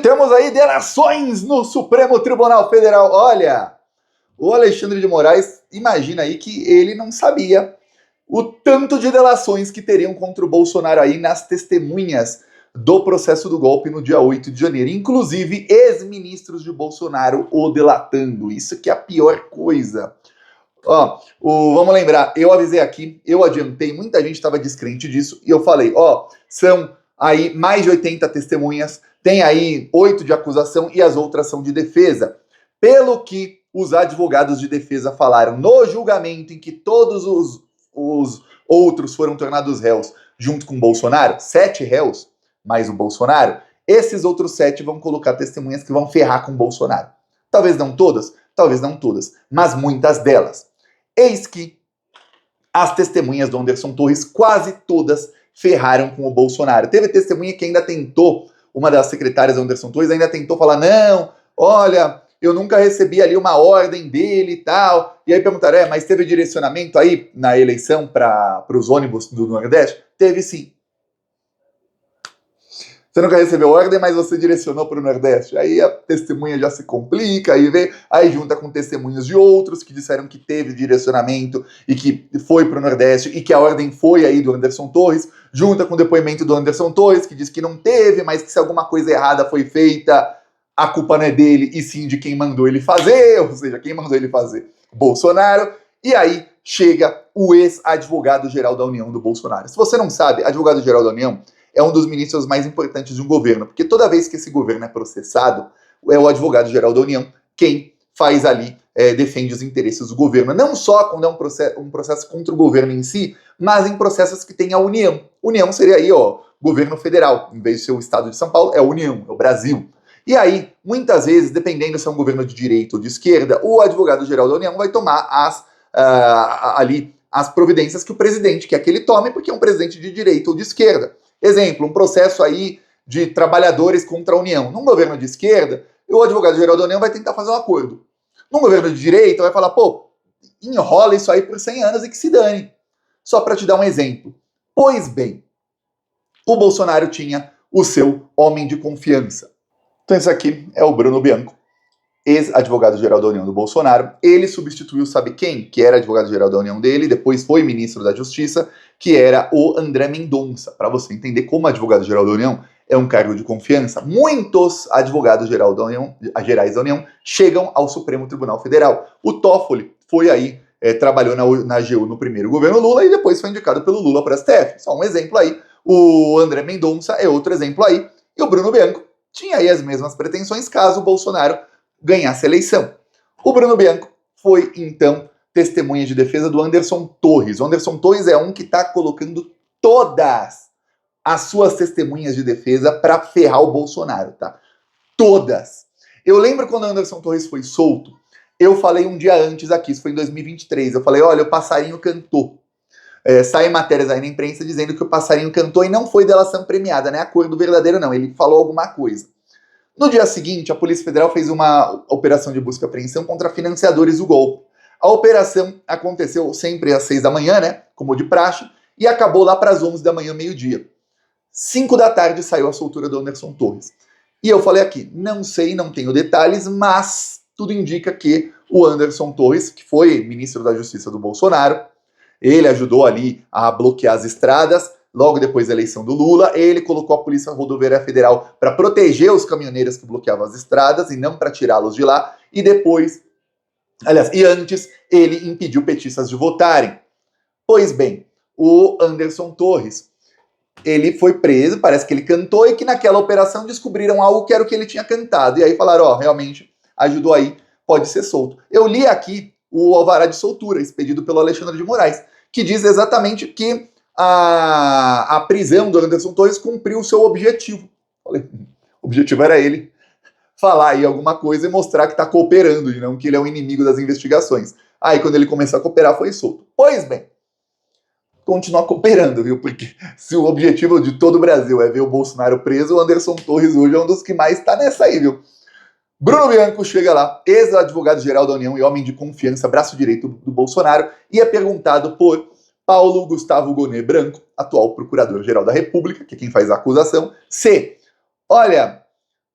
Temos aí delações no Supremo Tribunal Federal. Olha, o Alexandre de Moraes, imagina aí que ele não sabia o tanto de delações que teriam contra o Bolsonaro aí nas testemunhas do processo do golpe no dia 8 de janeiro. Inclusive, ex-ministros de Bolsonaro o delatando. Isso que é a pior coisa. Ó, vamos lembrar, eu avisei aqui, eu adiantei, muita gente estava descrente disso, e eu falei, são aí mais de 80 testemunhas, tem aí 8 de acusação e as outras são de defesa. Pelo que os advogados de defesa falaram no julgamento em que todos os outros foram tornados réus junto com o Bolsonaro, 7 réus mais o Bolsonaro, esses outros 7 vão colocar testemunhas que vão ferrar com o Bolsonaro. Talvez não todas, mas muitas delas. Eis que as testemunhas do Anderson Torres, quase todas, ferraram com o Bolsonaro. Teve testemunha que ainda tentou, uma das secretárias do Anderson Torres ainda tentou falar, não, olha, eu nunca recebi ali uma ordem dele e tal. E aí perguntaram, mas teve direcionamento aí na eleição para os ônibus do Nordeste? Teve sim. Você nunca recebeu ordem, mas você direcionou para o Nordeste. Aí a testemunha já se complica, aí junta com testemunhas de outros que disseram que teve direcionamento e que foi para o Nordeste e que a ordem foi aí do Anderson Torres, junta com o depoimento do Anderson Torres, que diz que não teve, mas que se alguma coisa errada foi feita, a culpa não é dele e sim de quem mandou ele fazer, ou seja, quem mandou ele fazer? Bolsonaro. E aí chega o ex-advogado-geral da União do Bolsonaro. Se você não sabe, advogado-geral da União é um dos ministros mais importantes de um governo, porque toda vez que esse governo é processado, é o advogado-geral da União quem faz ali, defende os interesses do governo, não só quando é um processo contra o governo em si, mas em processos que tem a União. União seria aí, governo federal, em vez de ser o estado de São Paulo, é a União, é o Brasil. E aí, muitas vezes, dependendo se é um governo de direita ou de esquerda, o advogado-geral da União vai tomar as providências que o presidente quer que ele tome, porque é um presidente de direita ou de esquerda. Exemplo, um processo aí de trabalhadores contra a União. Num governo de esquerda, o advogado-geral da União vai tentar fazer um acordo. Num governo de direita, vai falar, enrola isso aí por 100 anos e que se dane. Só para te dar um exemplo. Pois bem, o Bolsonaro tinha o seu homem de confiança. Então esse aqui é o Bruno Bianco, ex-advogado-geral da União do Bolsonaro. Ele substituiu, sabe quem? Que era advogado-geral da União dele, depois foi ministro da Justiça, que era o André Mendonça. Para você entender como advogado-geral da União é um cargo de confiança, muitos advogados-gerais da União chegam ao Supremo Tribunal Federal. O Toffoli foi aí, trabalhou na AGU no primeiro governo Lula e depois foi indicado pelo Lula para a STF. Só um exemplo aí. O André Mendonça é outro exemplo aí. E o Bruno Bianco tinha aí as mesmas pretensões caso o Bolsonaro ganhasse a eleição. O Bruno Bianco foi, então, testemunha de defesa do Anderson Torres. O Anderson Torres é um que está colocando todas as suas testemunhas de defesa para ferrar o Bolsonaro, tá? Todas. Eu lembro quando o Anderson Torres foi solto, eu falei um dia antes aqui, isso foi em 2023, eu falei, olha, o passarinho cantou. Saem matérias aí na imprensa dizendo que o passarinho cantou e não foi delação premiada, não é acordo verdadeiro não, ele falou alguma coisa. No dia seguinte, a Polícia Federal fez uma operação de busca e apreensão contra financiadores do golpe. A operação aconteceu sempre às 6 da manhã, né, como de praxe, e acabou lá para as 11 da manhã, meio-dia. 5 da tarde saiu a soltura do Anderson Torres. E eu falei aqui, não sei, não tenho detalhes, mas tudo indica que o Anderson Torres, que foi ministro da Justiça do Bolsonaro, ele ajudou ali a bloquear as estradas, logo depois da eleição do Lula, ele colocou a Polícia Rodoviária Federal para proteger os caminhoneiros que bloqueavam as estradas e não para tirá-los de lá, e depois, e antes, ele impediu petistas de votarem. Pois bem, o Anderson Torres, ele foi preso, parece que ele cantou, e que naquela operação descobriram algo que era o que ele tinha cantado, e aí falaram, realmente ajudou aí, pode ser solto. Eu li aqui o alvará de soltura, expedido pelo Alexandre de Moraes, que diz exatamente que a prisão do Anderson Torres cumpriu o seu objetivo. Falei, o objetivo era ele falar aí alguma coisa e mostrar que está cooperando, e não que ele é um inimigo das investigações. Aí quando ele começou a cooperar, foi solto. Pois bem, continuar cooperando, viu? Porque se o objetivo de todo o Brasil é ver o Bolsonaro preso, o Anderson Torres hoje é um dos que mais está nessa aí, viu? Bruno Bianco chega lá, ex-advogado-geral da União e homem de confiança, braço direito do Bolsonaro, e é perguntado por Paulo Gustavo Gonet Branco, atual procurador-geral da República, que é quem faz a acusação, se, olha,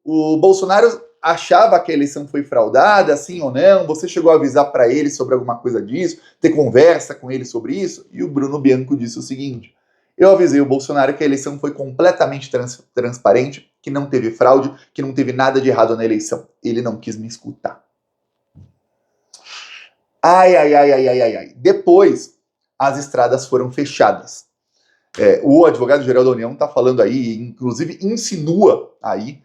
O Bolsonaro achava que a eleição foi fraudada, sim ou não? Você chegou a avisar para ele sobre alguma coisa disso? Ter conversa com ele sobre isso? E o Bruno Bianco disse o seguinte: eu avisei o Bolsonaro que a eleição foi completamente transparente, que não teve fraude, que não teve nada de errado na eleição. Ele não quis me escutar. Ai. Depois, as estradas foram fechadas. O advogado-geral da União está falando aí, inclusive insinua aí,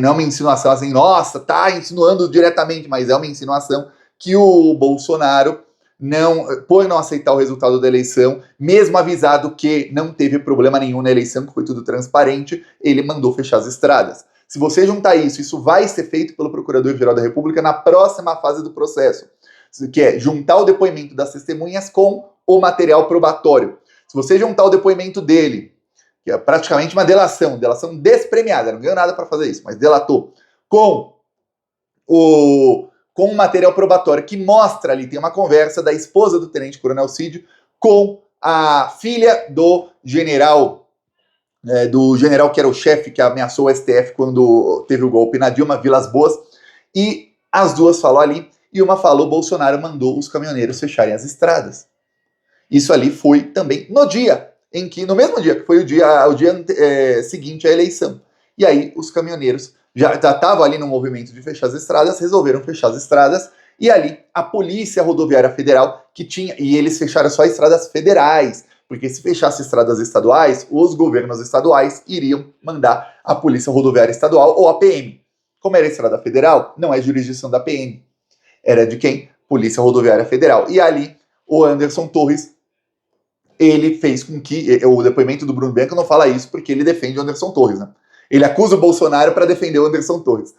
não é uma insinuação assim, nossa, tá insinuando diretamente, mas é uma insinuação que o Bolsonaro, por não aceitar o resultado da eleição, mesmo avisado que não teve problema nenhum na eleição, que foi tudo transparente, ele mandou fechar as estradas. Se você juntar isso vai ser feito pelo Procurador-Geral da República na próxima fase do processo, que é juntar o depoimento das testemunhas com o material probatório. Se você juntar o depoimento dele, que é praticamente uma delação despremiada, não ganhou nada para fazer isso, mas delatou, com o material probatório que mostra ali, tem uma conversa da esposa do Tenente Coronel Cid com a filha do general que era o chefe que ameaçou o STF quando teve o golpe na Dilma, Vilas Boas, e as duas falou ali, e uma falou, Bolsonaro mandou os caminhoneiros fecharem as estradas. Isso ali foi também no mesmo dia, que foi o dia seguinte à eleição. E aí os caminhoneiros já estavam ali no movimento de fechar as estradas, resolveram fechar as estradas, e ali a Polícia Rodoviária Federal, e eles fecharam só estradas federais, porque se fechasse estradas estaduais, os governos estaduais iriam mandar a Polícia Rodoviária Estadual ou a PM. Como era estrada federal, não é jurisdição da PM. Era de quem? Polícia Rodoviária Federal. E ali o Anderson Torres, ele fez com que, o depoimento do Bruno Bianco não fala isso porque ele defende o Anderson Torres, né? Ele acusa o Bolsonaro para defender o Anderson Torres.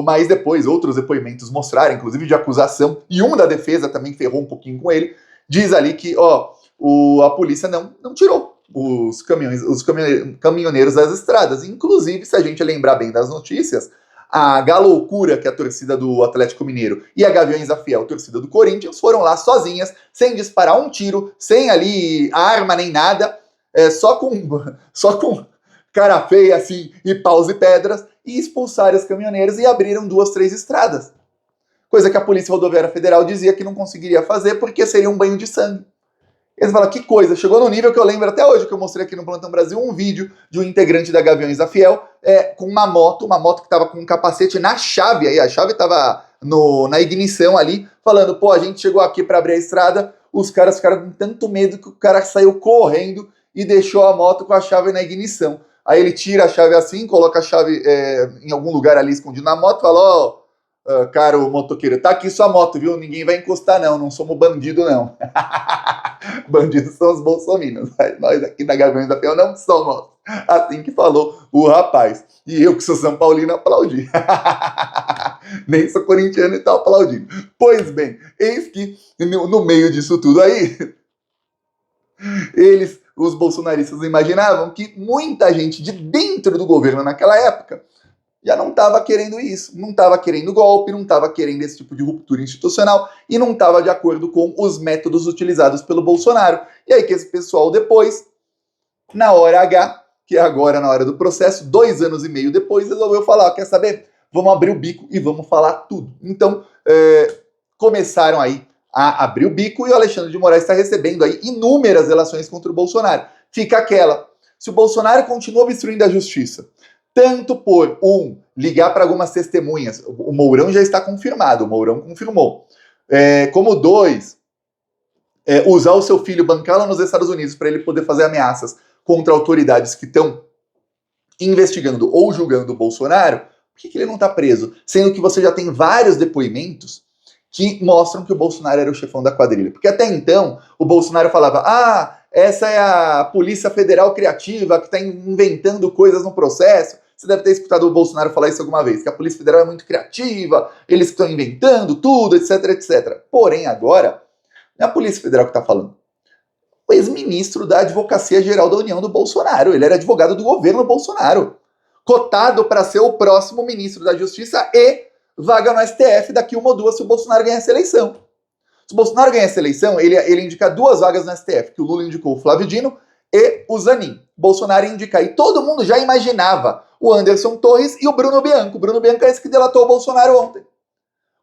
Mas depois outros depoimentos mostraram, inclusive de acusação, e um da defesa também ferrou um pouquinho com ele, diz ali que a polícia não tirou os caminhoneiros das estradas. Inclusive, se a gente lembrar bem das notícias, a Galoucura, que é a torcida do Atlético Mineiro, e a Gaviões da Fiel, torcida do Corinthians, foram lá sozinhas, sem disparar um tiro, sem ali arma nem nada, só com cara feia assim, e paus e pedras, e expulsaram os caminhoneiros e abriram 2, 3 estradas. Coisa que a Polícia Rodoviária Federal dizia que não conseguiria fazer porque seria um banho de sangue. Eles falam, que coisa, chegou no nível que eu lembro até hoje, que eu mostrei aqui no Plantão Brasil, um vídeo de um integrante da Gaviões da Fiel com uma moto que estava com um capacete na chave, aí a chave estava na ignição ali, falando, a gente chegou aqui para abrir a estrada, os caras ficaram com tanto medo que o cara saiu correndo e deixou a moto com a chave na ignição. Aí ele tira a chave assim, coloca a chave em algum lugar ali escondido na moto, fala, caro motoqueiro, tá aqui sua moto, viu? Ninguém vai encostar não somos bandido não. Bandidos são os bolsominions. Nós aqui da Gaviões da Fiel não somos. Assim que falou o rapaz. E eu que sou São Paulino aplaudi. Nem sou corintiano e tal aplaudindo. Pois bem, eis que no meio disso tudo aí, os bolsonaristas imaginavam que muita gente de dentro do governo naquela época já não estava querendo isso, não estava querendo golpe, não estava querendo esse tipo de ruptura institucional e não estava de acordo com os métodos utilizados pelo Bolsonaro. E aí que esse pessoal depois, na hora H, que é agora na hora do processo, 2 anos e meio depois, resolveu falar, quer saber? Vamos abrir o bico e vamos falar tudo. Então, começaram aí a abrir o bico e o Alexandre de Moraes está recebendo aí inúmeras relações contra o Bolsonaro. Fica aquela, se o Bolsonaro continua obstruindo a justiça, tanto por, ligar para algumas testemunhas, o Mourão já está confirmado, o Mourão confirmou, como 2, usar o seu filho, bancá-lo nos Estados Unidos para ele poder fazer ameaças contra autoridades que estão investigando ou julgando o Bolsonaro, por que ele não está preso? Sendo que você já tem vários depoimentos que mostram que o Bolsonaro era o chefão da quadrilha. Porque até então, o Bolsonaro falava, essa é a Polícia Federal Criativa que está inventando coisas no processo. Você deve ter escutado o Bolsonaro falar isso alguma vez, que a Polícia Federal é muito criativa, eles estão inventando tudo, etc, etc. Porém, agora, não é a Polícia Federal que está falando. O ex-ministro da Advocacia Geral da União do Bolsonaro, ele era advogado do governo Bolsonaro, cotado para ser o próximo ministro da Justiça e vaga no STF daqui 1 ou 2 se o Bolsonaro ganhar essa eleição. Se o Bolsonaro ganhar essa eleição, ele indica 2 vagas no STF, que o Lula indicou o Flávio Dino e o Zanin. Bolsonaro indica. E todo mundo já imaginava o Anderson Torres e o Bruno Bianco. O Bruno Bianco é esse que delatou o Bolsonaro ontem,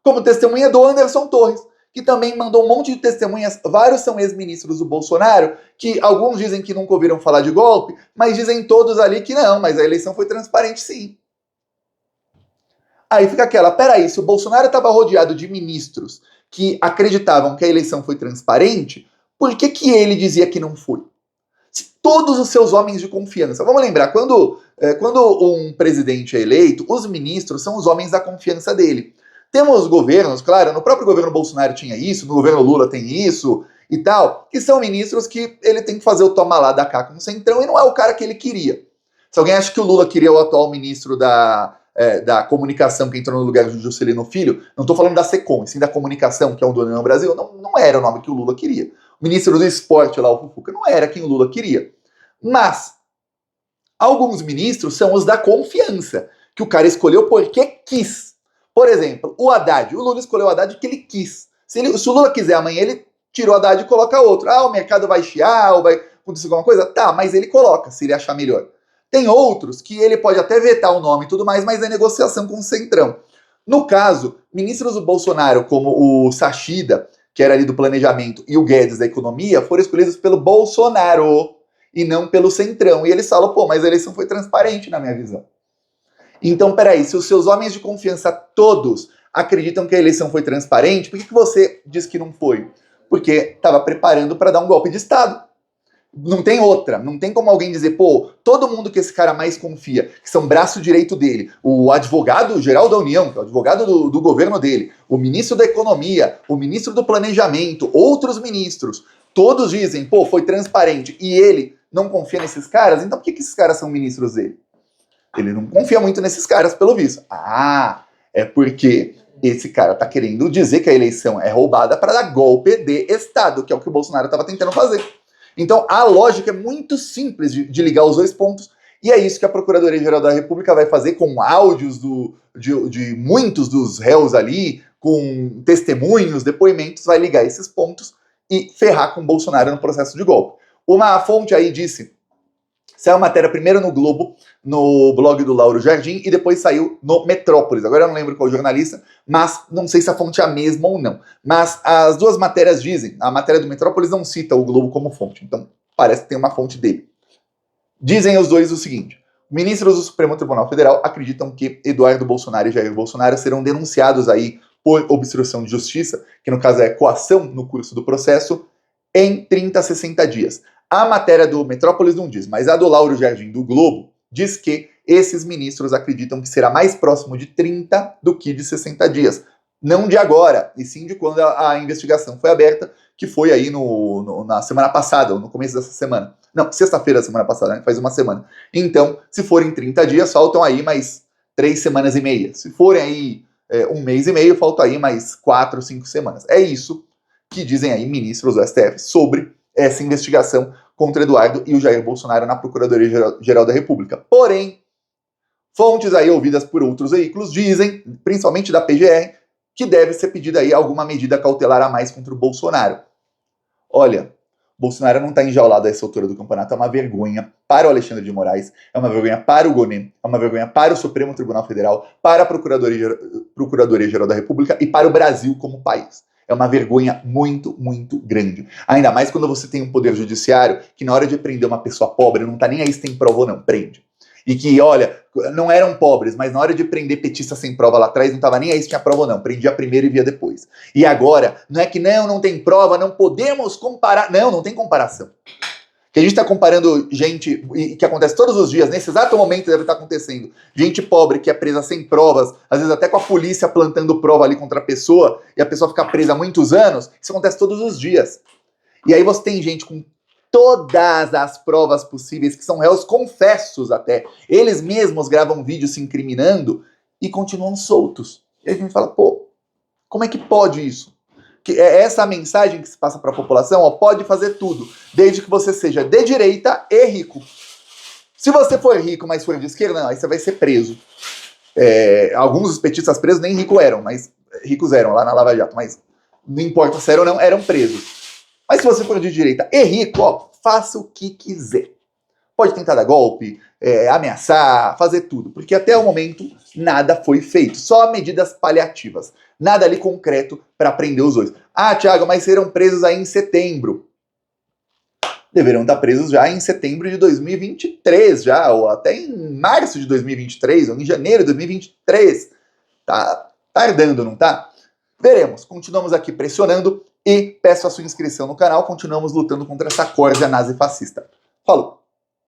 como testemunha do Anderson Torres, que também mandou um monte de testemunhas. Vários são ex-ministros do Bolsonaro, que alguns dizem que nunca ouviram falar de golpe, mas dizem todos ali que não, mas a eleição foi transparente sim. Aí fica aquela, peraí, se o Bolsonaro estava rodeado de ministros que acreditavam que a eleição foi transparente, por que que ele dizia que não foi? Se todos os seus homens de confiança... Vamos lembrar, quando um presidente é eleito, os ministros são os homens da confiança dele. Temos governos, claro, no próprio governo Bolsonaro tinha isso, no governo Lula tem isso e tal, que são ministros que ele tem que fazer o toma lá da cá com o Centrão e não é o cara que ele queria. Se alguém acha que o Lula queria o atual ministro da comunicação que entrou no lugar do Juscelino Filho, não estou falando da SECOM, sim da comunicação, que é um do União Brasil, não era o nome que o Lula queria. O ministro do esporte lá, o Fufuca, não era quem o Lula queria. Mas alguns ministros são os da confiança, que o cara escolheu porque quis. Por exemplo, o Haddad. O Lula escolheu o Haddad porque ele quis. Se o Lula quiser amanhã, ele tira o Haddad e coloca outro. Ah, o mercado vai chiar, ou vai acontecer alguma coisa? Tá, mas ele coloca, se ele achar melhor. Tem outros que ele pode até vetar o nome e tudo mais, mas é negociação com o Centrão. No caso, ministros do Bolsonaro, como o Sachida, que era ali do planejamento, e o Guedes da economia, foram escolhidos pelo Bolsonaro e não pelo Centrão. E eles falam, pô, mas a eleição foi transparente na minha visão. Então, peraí, se os seus homens de confiança todos acreditam que a eleição foi transparente, por que você diz que não foi? Porque estava preparando para dar um golpe de Estado. Não tem outra, não tem como alguém dizer, pô, todo mundo que esse cara mais confia, que são braço direito dele, o advogado-geral da União, que é o advogado do governo dele, o ministro da Economia, o ministro do Planejamento, outros ministros, todos dizem, pô, foi transparente, e ele não confia nesses caras, então por que esses caras são ministros dele? Ele não confia muito nesses caras, pelo visto. Ah, é porque esse cara tá querendo dizer que a eleição é roubada para dar golpe de Estado, que é o que o Bolsonaro estava tentando fazer. Então, a lógica é muito simples de ligar os dois pontos, e é isso que a Procuradoria-Geral da República vai fazer com áudios de muitos dos réus ali, com testemunhos, depoimentos, vai ligar esses pontos e ferrar com o Bolsonaro no processo de golpe. Uma fonte aí disse, saiu a matéria primeiro no Globo, no blog do Lauro Jardim, e depois saiu no Metrópolis. Agora eu não lembro qual jornalista, mas não sei se a fonte é a mesma ou não. Mas as duas matérias dizem, a matéria do Metrópolis não cita o Globo como fonte, então parece que tem uma fonte dele. Dizem os dois o seguinte, ministros do Supremo Tribunal Federal acreditam que Eduardo Bolsonaro e Jair Bolsonaro serão denunciados aí por obstrução de justiça, que no caso é coação no curso do processo, em 30 a 60 dias. A matéria do Metrópolis não diz, mas a do Lauro Jardim do Globo diz que esses ministros acreditam que será mais próximo de 30 do que de 60 dias. Não de agora, e sim de quando a investigação foi aberta, que foi aí na semana passada, ou no começo dessa semana. Não, sexta-feira da semana passada, né? Faz uma semana. Então, se forem 30 dias, faltam aí mais 3 semanas e meia. Se forem aí um mês e meio, faltam aí mais 4, 5 semanas. É isso que dizem aí ministros do STF sobre essa investigação contra Eduardo e o Jair Bolsonaro na Procuradoria-Geral da República. Porém, fontes aí ouvidas por outros veículos dizem, principalmente da PGR, que deve ser pedida aí alguma medida cautelar a mais contra o Bolsonaro. Olha, Bolsonaro não está enjaulado a essa altura do campeonato, é uma vergonha para o Alexandre de Moraes, é uma vergonha para o Gonet, é uma vergonha para o Supremo Tribunal Federal, para a Procuradoria-Geral da República e para o Brasil como país. É uma vergonha muito, muito grande. Ainda mais quando você tem um poder judiciário que na hora de prender uma pessoa pobre não tá nem aí se tem prova ou não, prende. E que, olha, não eram pobres, mas na hora de prender petista sem prova lá atrás não tava nem aí se tinha prova ou não, prendia primeiro e via depois. E agora, não é que não tem prova, não podemos comparar. Não tem comparação. Que a gente está comparando gente, que acontece todos os dias, nesse exato momento deve estar acontecendo, gente pobre que é presa sem provas, às vezes até com a polícia plantando prova ali contra a pessoa, e a pessoa fica presa há muitos anos, isso acontece todos os dias. E aí você tem gente com todas as provas possíveis, que são réus confessos até, eles mesmos gravam vídeos se incriminando e continuam soltos. E aí a gente fala, pô, como é que pode isso? Que é essa a mensagem que se passa para a população, ó, pode fazer tudo, desde que você seja de direita e rico. Se você for rico, mas for de esquerda, não, aí você vai ser preso. Alguns dos petistas presos nem ricos eram lá na Lava Jato, mas não importa se eram ou não, eram presos. Mas se você for de direita e rico, ó, faça o que quiser. Pode tentar dar golpe, ameaçar, fazer tudo. Porque até o momento nada foi feito, só medidas paliativas. Nada ali concreto para prender os dois. Ah, Thiago, mas serão presos aí em setembro. Deverão estar presos já em setembro de 2023, já, ou até em março de 2023, ou em janeiro de 2023. Tá tardando, não tá? Veremos. Continuamos aqui pressionando e peço a sua inscrição no canal. Continuamos lutando contra essa corja nazi-fascista. Falou!